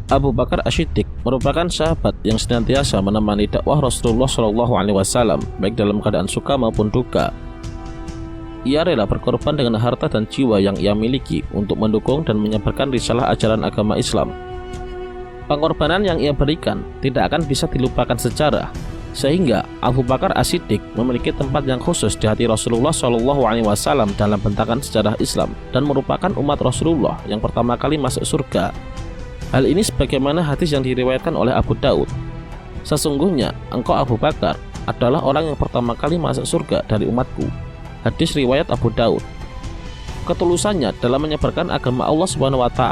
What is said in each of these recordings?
Abu Bakar As-Siddiq merupakan sahabat yang senantiasa menemani dakwah Rasulullah SAW, baik dalam keadaan suka maupun duka. Ia rela berkorban dengan harta dan jiwa yang ia miliki untuk mendukung dan menyebarkan risalah ajaran agama Islam. Pengorbanan yang ia berikan tidak akan bisa dilupakan sejarah, sehingga Abu Bakar As-Siddiq memiliki tempat yang khusus di hati Rasulullah SAW dalam bentakan sejarah Islam dan merupakan umat Rasulullah yang pertama kali masuk surga. Hal ini sebagaimana hadis yang diriwayatkan oleh Abu Daud. Sesungguhnya engkau Abu Bakar adalah orang yang pertama kali masuk surga dari umatku. Hadis riwayat Abu Daud. Ketulusannya dalam menyebarkan agama Allah SWT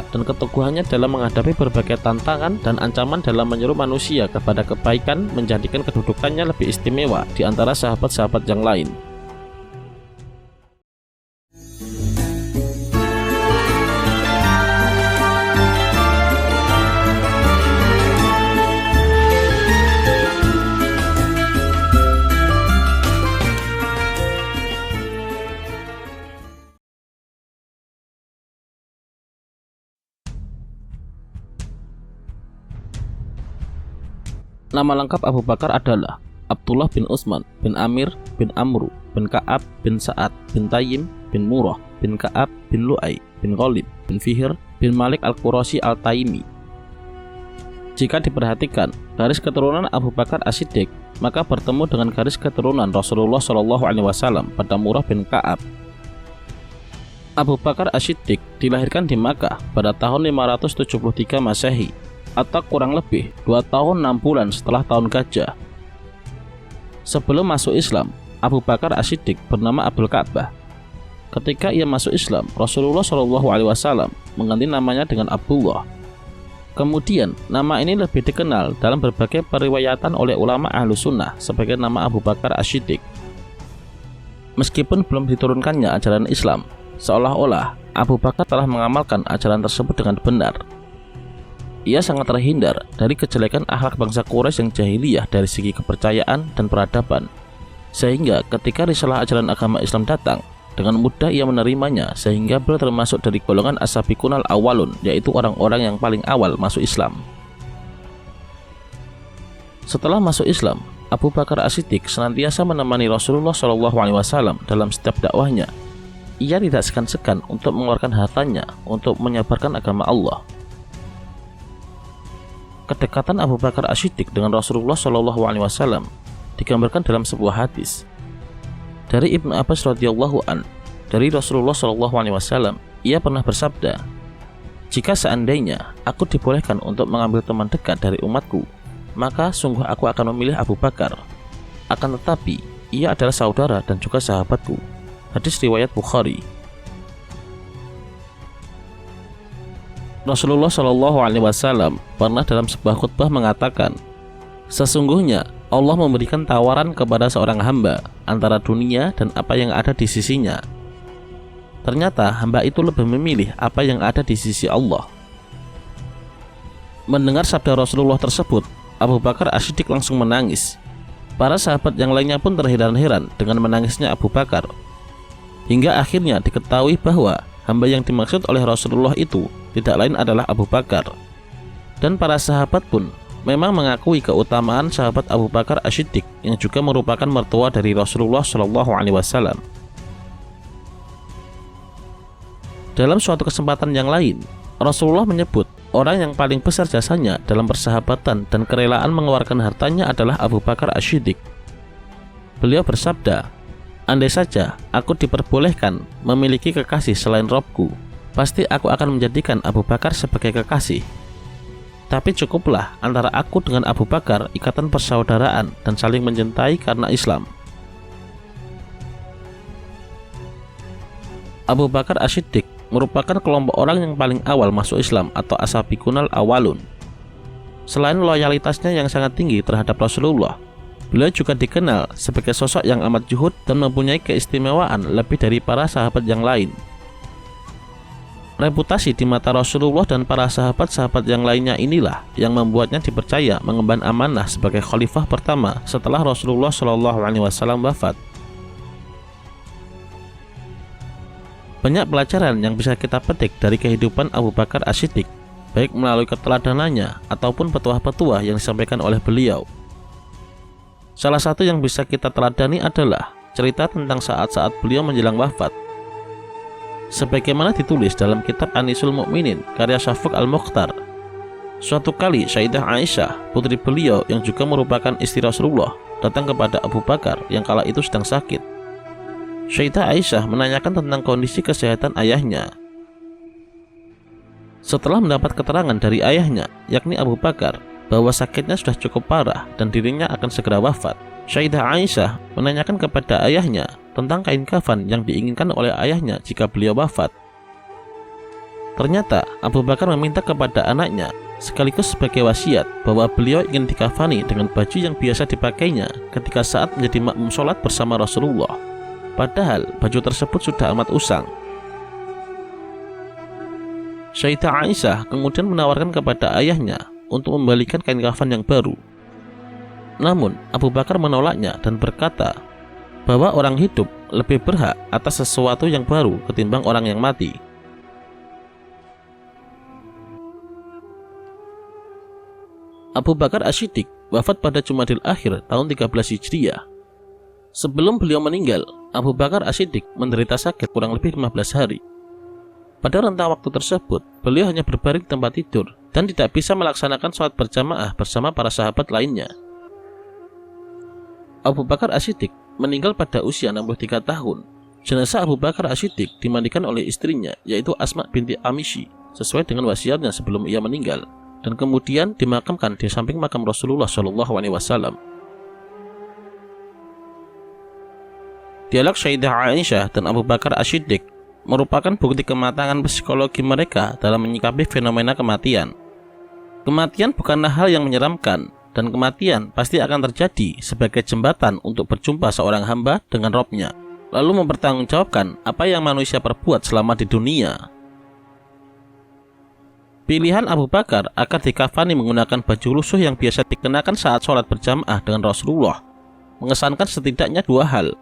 dan keteguhannya dalam menghadapi berbagai tantangan dan ancaman dalam menyeru manusia kepada kebaikan menjadikan kedudukannya lebih istimewa di antara sahabat-sahabat yang lain. Nama lengkap Abu Bakar adalah Abdullah bin Utsman bin Amir bin Amru bin Ka'ab bin Sa'ad bin Tayyim bin Murrah bin Ka'ab bin Lu'ay bin Ghalib bin Fihr bin Malik al-Qurashi al-Taimi. Jika diperhatikan garis keturunan Abu Bakar As-Siddiq, maka bertemu dengan garis keturunan Rasulullah SAW pada Murrah bin Ka'ab. Abu Bakar As-Siddiq dilahirkan di Makkah pada tahun 573 Masehi, atau kurang lebih 2 tahun 6 bulan setelah tahun gajah. Sebelum masuk Islam, Abu Bakar As-Siddiq bernama Abdul Ka'bah. Ketika ia masuk Islam, Rasulullah SAW mengganti namanya dengan Abdullah. Kemudian, nama ini lebih dikenal dalam berbagai periwayatan oleh ulama Ahlus Sunnah sebagai nama Abu Bakar As-Siddiq. Meskipun belum diturunkannya ajaran Islam, seolah-olah Abu Bakar telah mengamalkan ajaran tersebut dengan benar. Ia sangat terhindar dari kejelekan akhlak bangsa Quraisy yang jahiliyah dari segi kepercayaan dan peradaban, sehingga ketika risalah ajaran agama Islam datang, dengan mudah ia menerimanya, sehingga beliau termasuk dari golongan as-sabiqunal awwalun, yaitu orang-orang yang paling awal masuk Islam. Setelah masuk Islam, Abu Bakar As-Siddiq senantiasa menemani Rasulullah SAW dalam setiap dakwahnya. Ia tidak segan-segan untuk mengeluarkan hartanya untuk menyebarkan agama Allah. Kedekatan Abu Bakar As-Siddiq dengan Rasulullah SAW digambarkan dalam sebuah hadis dari Ibnu Abbas radhiyallahu an, dari Rasulullah SAW. Ia pernah bersabda, "Jika seandainya aku dibolehkan untuk mengambil teman dekat dari umatku, maka sungguh aku akan memilih Abu Bakar. Akan tetapi, ia adalah saudara dan juga sahabatku." Hadis riwayat Bukhari. Rasulullah SAW pernah dalam sebuah khutbah mengatakan, "Sesungguhnya Allah memberikan tawaran kepada seorang hamba antara dunia dan apa yang ada di sisinya. Ternyata hamba itu lebih memilih apa yang ada di sisi Allah." Mendengar sabda Rasulullah tersebut, Abu Bakar As-Siddiq langsung menangis. Para sahabat yang lainnya pun terheran-heran dengan menangisnya Abu Bakar. Hingga akhirnya diketahui bahwa hamba yang dimaksud oleh Rasulullah itu tidak lain adalah Abu Bakar. Dan para sahabat pun memang mengakui keutamaan sahabat Abu Bakar As-Siddiq yang juga merupakan mertua dari Rasulullah SAW. Dalam suatu kesempatan yang lain, Rasulullah menyebut orang yang paling besar jasanya dalam persahabatan dan kerelaan mengeluarkan hartanya adalah Abu Bakar As-Siddiq. Beliau bersabda, "Andai saja aku diperbolehkan memiliki kekasih selain Robku, pasti aku akan menjadikan Abu Bakar sebagai kekasih. Tapi cukuplah antara aku dengan Abu Bakar ikatan persaudaraan dan saling mencintai karena Islam." Abu Bakar As-Siddiq merupakan kelompok orang yang paling awal masuk Islam atau as-sabiqunal awwalun. Selain loyalitasnya yang sangat tinggi terhadap Rasulullah, beliau juga dikenal sebagai sosok yang amat zuhud dan mempunyai keistimewaan lebih dari para sahabat yang lain. Reputasi di mata Rasulullah dan para sahabat-sahabat yang lainnya inilah yang membuatnya dipercaya mengemban amanah sebagai khalifah pertama setelah Rasulullah SAW wafat. Banyak pelajaran yang bisa kita petik dari kehidupan Abu Bakar As-Siddiq. baik melalui keteladanannya ataupun petuah-petuah yang disampaikan oleh beliau. Salah satu yang bisa kita teladani adalah cerita tentang saat-saat beliau menjelang wafat. Sebagaimana ditulis dalam kitab Anisul Mukminin karya Syafuk Al-Mukhtar, suatu kali Sayyidah Aisyah, putri beliau yang juga merupakan istri Rasulullah, datang kepada Abu Bakar yang kala itu sedang sakit. Sayyidah Aisyah menanyakan tentang kondisi kesehatan ayahnya. Setelah mendapat keterangan dari ayahnya, yakni Abu Bakar, bahwa sakitnya sudah cukup parah dan dirinya akan segera wafat, Sayyidah Aisyah menanyakan kepada ayahnya tentang kain kafan yang diinginkan oleh ayahnya jika beliau wafat. Ternyata Abu Bakar meminta kepada anaknya sekaligus sebagai wasiat bahwa beliau ingin dikafani dengan baju yang biasa dipakainya ketika saat menjadi makmum sholat bersama Rasulullah. Padahal baju tersebut sudah amat usang. Sayyidah Aisyah kemudian menawarkan kepada ayahnya untuk membalikan kain kafan yang baru. Namun Abu Bakar menolaknya dan berkata bahwa orang hidup lebih berhak atas sesuatu yang baru ketimbang orang yang mati. Abu Bakar As-Siddiq wafat pada Jumadil Akhir tahun 13 Hijriah. Sebelum beliau meninggal, Abu Bakar As-Siddiq menderita sakit kurang lebih 15 hari. Pada rentang waktu tersebut, beliau hanya berbaring di tempat tidur dan tidak bisa melaksanakan sholat berjamaah bersama para sahabat lainnya. Abu Bakar As-Siddiq meninggal pada usia 63 tahun. Jenazah Abu Bakar As-Siddiq dimandikan oleh istrinya, yaitu Asma binti Amishi, sesuai dengan wasiatnya sebelum ia meninggal, dan kemudian dimakamkan di samping makam Rasulullah SAW. Dialog Sayyidah Aisyah dan Abu Bakar As-Siddiq merupakan bukti kematangan psikologi mereka dalam menyikapi fenomena kematian. Kematian bukanlah hal yang menyeramkan, dan kematian pasti akan terjadi sebagai jembatan untuk berjumpa seorang hamba dengan Robnya, lalu mempertanggungjawabkan apa yang manusia perbuat selama di dunia. Pilihan Abu Bakar agar dikafani menggunakan baju lusuh yang biasa dikenakan saat sholat berjamaah dengan Rasulullah mengesankan setidaknya dua hal.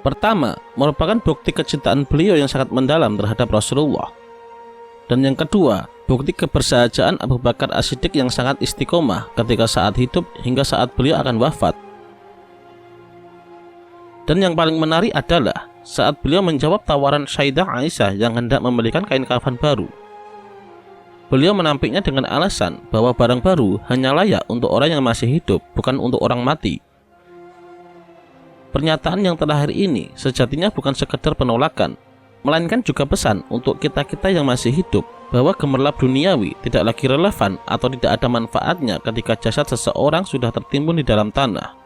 Pertama, merupakan bukti kecintaan beliau yang sangat mendalam terhadap Rasulullah. Dan yang kedua, bukti kebersahajaan Abu Bakar As-Siddiq yang sangat istiqomah ketika saat hidup hingga saat beliau akan wafat. Dan yang paling menarik adalah saat beliau menjawab tawaran Sayyidah Aisyah yang hendak membelikan kain kafan baru. Beliau menampiknya dengan alasan bahwa barang baru hanya layak untuk orang yang masih hidup, bukan untuk orang mati. Pernyataan yang terakhir ini sejatinya bukan sekedar penolakan, melainkan juga pesan untuk kita-kita yang masih hidup bahwa gemerlap duniawi tidak lagi relevan atau tidak ada manfaatnya ketika jasad seseorang sudah tertimbun di dalam tanah.